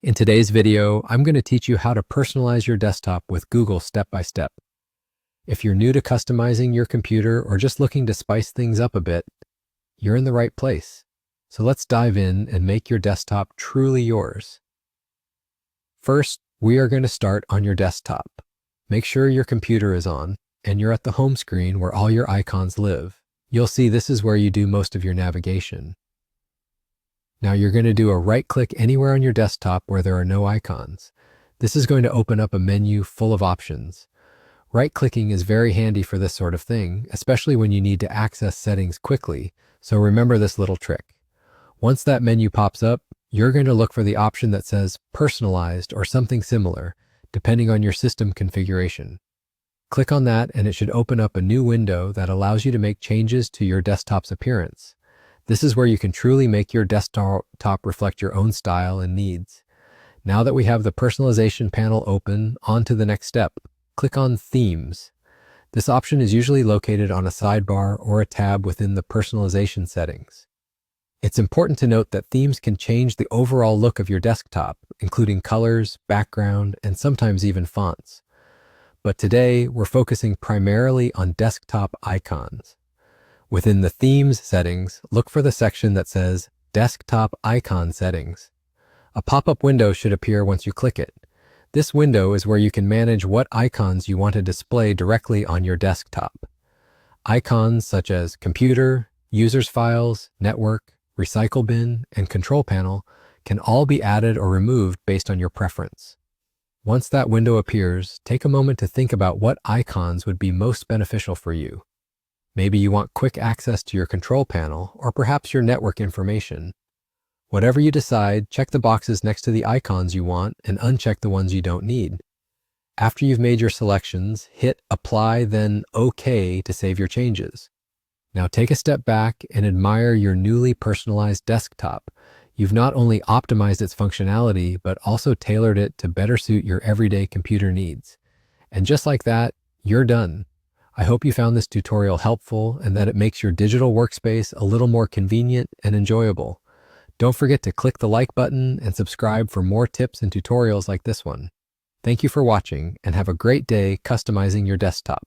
In today's video, I'm going to teach you how to personalize your desktop with Google step by step. If you're new to customizing your computer or just looking to spice things up a bit, you're in the right place. So let's dive in and make your desktop truly yours. First, we are going to start on your desktop. Make sure your computer is on and you're at the home screen where all your icons live. You'll see this is where you do most of your navigation. Now you're going to do a right-click anywhere on your desktop where there are no icons. This is going to open up a menu full of options. Right-clicking is very handy for this sort of thing, especially when you need to access settings quickly, so remember this little trick. Once that menu pops up, you're going to look for the option that says Personalized or something similar, depending on your system configuration. Click on that and it should open up a new window that allows you to make changes to your desktop's appearance. This is where you can truly make your desktop reflect your own style and needs. Now that we have the personalization panel open, on to the next step. Click on Themes. This option is usually located on a sidebar or a tab within the personalization settings. It's important to note that themes can change the overall look of your desktop, including colors, background, and sometimes even fonts. But today, we're focusing primarily on desktop icons. Within the Themes settings, look for the section that says Desktop Icon Settings. A pop-up window should appear once you click it. This window is where you can manage what icons you want to display directly on your desktop. Icons such as Computer, Users Files, Network, Recycle Bin, and Control Panel can all be added or removed based on your preference. Once that window appears, take a moment to think about what icons would be most beneficial for you. Maybe you want quick access to your control panel or perhaps your network information. Whatever you decide, check the boxes next to the icons you want and uncheck the ones you don't need. After you've made your selections, hit Apply, then OK to save your changes. Now take a step back and admire your newly personalized desktop. You've not only optimized its functionality, but also tailored it to better suit your everyday computer needs. And just like that, you're done. I hope you found this tutorial helpful and that it makes your digital workspace a little more convenient and enjoyable. Don't forget to click the like button and subscribe for more tips and tutorials like this one. Thank you for watching and have a great day customizing your desktop.